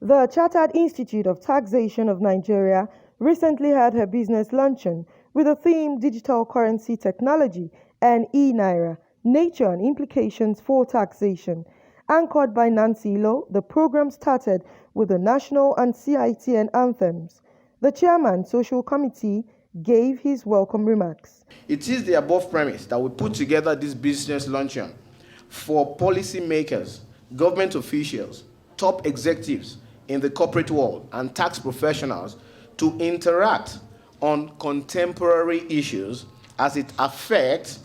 The Chartered Institute of Taxation of Nigeria recently had her business luncheon with the theme Digital Currency Technology and e-Naira, Nature and Implications for Taxation. Anchored by Nancy Lo, the program started with the national and Citn anthems. The chairman, Social Committee, gave his welcome remarks. It is the above premise that we put together this business luncheon for policymakers, government officials, top executives in the corporate world, and tax professionals to interact on contemporary issues as it affects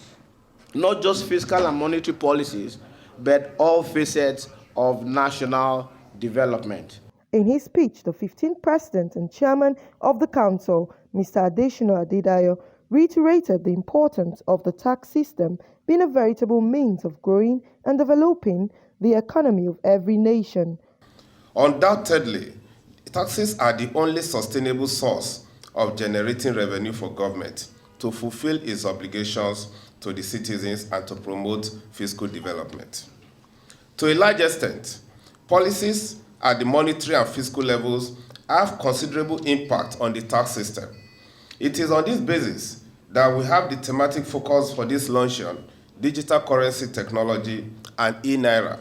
not just fiscal and monetary policies, but all facets of national development. In his speech, the 15th President and Chairman of the Council, Mr. Adesina Adedayo, reiterated the importance of the tax system being a veritable means of growing and developing the economy of every nation. Undoubtedly, taxes are the only sustainable source of generating revenue for government to fulfill its obligations to the citizens and to promote fiscal development. To a large extent, policies at the monetary and fiscal levels have considerable impact on the tax system. It is on this basis that we have the thematic focus for this luncheon, Digital Currency Technology and e-Naira,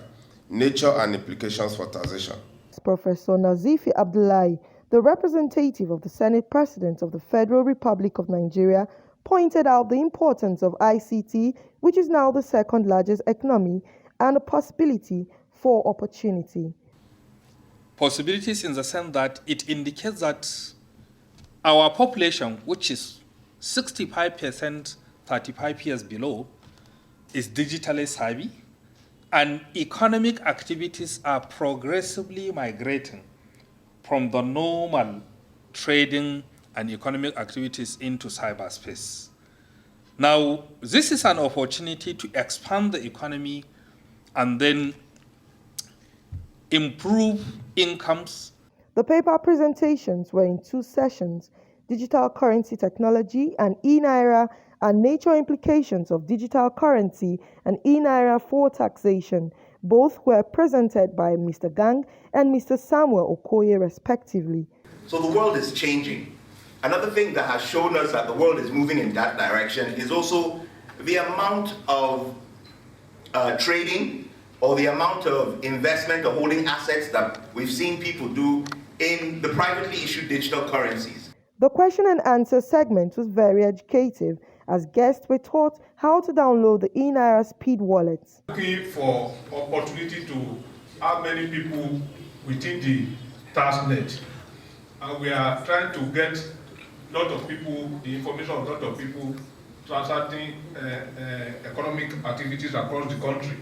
Nature and Implications for Taxation. Professor Nazifi Abdullahi, the representative of the Senate President of the Federal Republic of Nigeria, pointed out the importance of ICT, which is now the second largest economy, and a possibility for opportunity. Possibilities in the sense that it indicates that our population, which is 65%, 35 years below, is digitally savvy, and economic activities are progressively migrating from the normal trading and economic activities into cyberspace. Now, this is an opportunity to expand the economy and then improve incomes. The paper presentations were in two sessions: Digital Currency Technology and e-Naira, and Nature Implications of Digital Currency and e-Naira for Taxation. Both were presented by Mr. Gang and Mr. Samuel Okoye, respectively. So the world is changing. Another thing that has shown us that the world is moving in that direction is also the amount of trading or the amount of investment or holding assets that we've seen people do in the privately issued digital currencies. The question and answer segment was very educative, as guests were taught how to download the e-Naira speed wallets. Looking for opportunity to have many people within the tax net, and we are trying to get a lot of people, the information of a lot of people transacting economic activities across the country.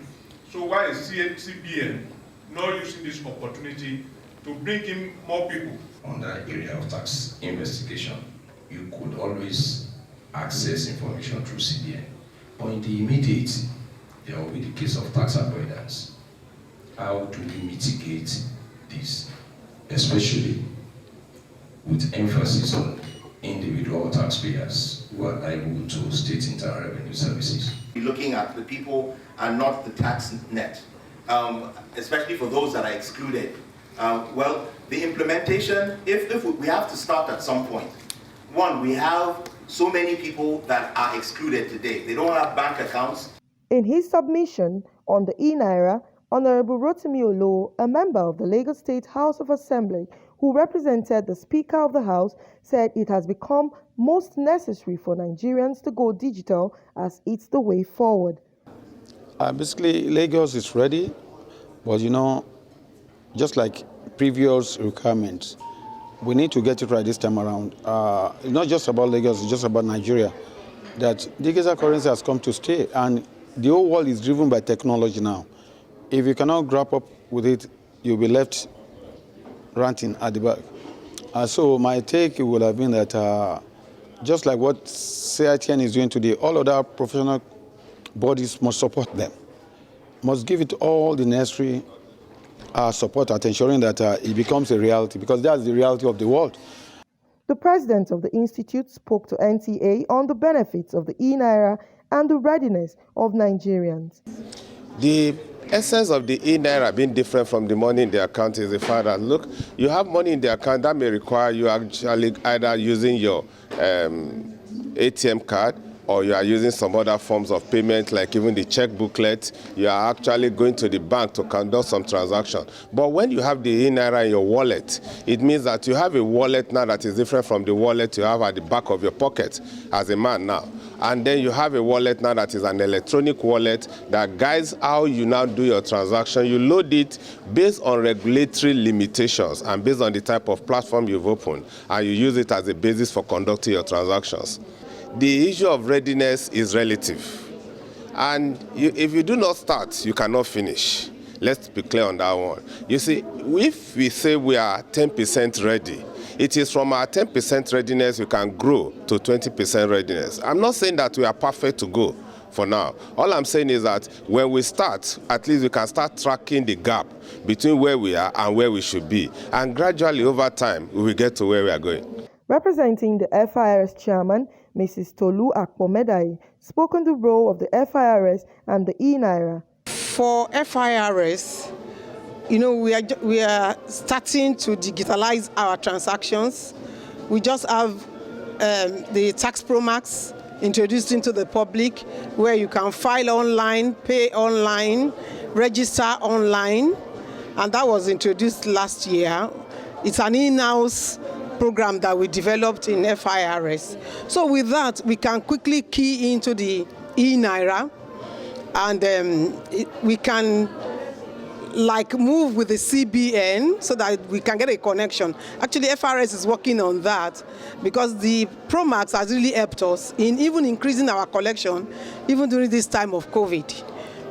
So why is CBN not using this opportunity to bring in more people? On that area of tax investigation, you could always access information through CBN. But in the immediate, there will be the case of tax avoidance. How do we mitigate this, especially with emphasis on individual taxpayers who are liable to state internal revenue services? Looking at the people and not the tax net, especially for those that are excluded. Well, the implementation, if we have to start at some point. One, we have so many people that are excluded today. They don't have bank accounts. In his submission on the e-Naira, Honorable Rotimi Olo, a member of the Lagos State House of Assembly who represented the Speaker of the House, said it has become most necessary for Nigerians to go digital as it's the way forward. Basically, Lagos is ready, but just like previous requirements, we need to get it right this time around. It's not just about Lagos, it's just about Nigeria. That digital currency has come to stay, and the whole world is driven by technology now. If you cannot grab up with it, you'll be left ranting at the back. So my take would have been that just like what Citn is doing today, all other professional bodies must support them, must give it all the necessary support at ensuring that it becomes a reality, because that's the reality of the world. The president of the institute spoke to NTA on the benefits of the e-Naira and the readiness of Nigerians. The essence of the e-naira being different from the money in the account is the fact that, look, you have money in the account that may require you actually either using your ATM card, or you are using some other forms of payment, like even the check booklet. You are actually going to the bank to conduct some transaction. But when you have the e-naira in your wallet, it means that you have a wallet now that is different from the wallet you have at the back of your pocket as a man now. And then you have a wallet now that is an electronic wallet that guides how you now do your transaction. You load it based on regulatory limitations and based on the type of platform you've opened, and you use it as a basis for conducting your transactions. The issue of readiness is relative. And if you do not start, you cannot finish. Let's be clear on that one. You see, if we say we are 10% ready, it is from our 10% readiness we can grow to 20% readiness. I'm not saying that we are perfect to go for now. All I'm saying is that when we start, at least we can start tracking the gap between where we are and where we should be. And gradually, over time, we will get to where we are going. Representing the FIRS chairman, Mrs. Tolu Akpomedai, spoke on the role of the FIRS and the e-naira. For FIRS, we are starting to digitalize our transactions. We just have the Tax Pro Max introduced into the public, where you can file online, pay online, register online, and that was introduced last year. It's an in-house program that we developed in FIRS. So with that, we can quickly key into the e-naira, and we can move with the CBN so that we can get a connection. Actually, FIRS is working on that because the Promax has really helped us in even increasing our collection, even during this time of COVID.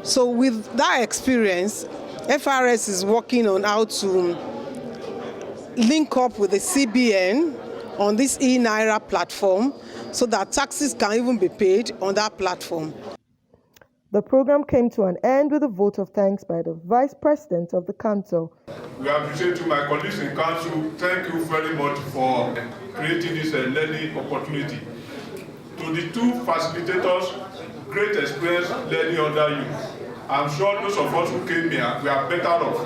So with that experience, FIRS is working on how to link up with the CBN on this e-naira platform so that taxes can even be paid on that platform. The program came to an end with a vote of thanks by the Vice President of the Council. We appreciate to my colleagues in Council. Thank you very much for creating this learning opportunity. To the two facilitators, great experience learning under you. I'm sure those of us who came here, we are better off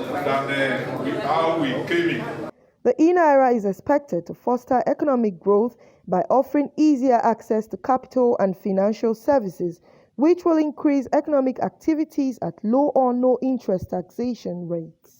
than how we came in. The e-naira is expected to foster economic growth by offering easier access to capital and financial services, which will increase economic activities at low or no interest taxation rates.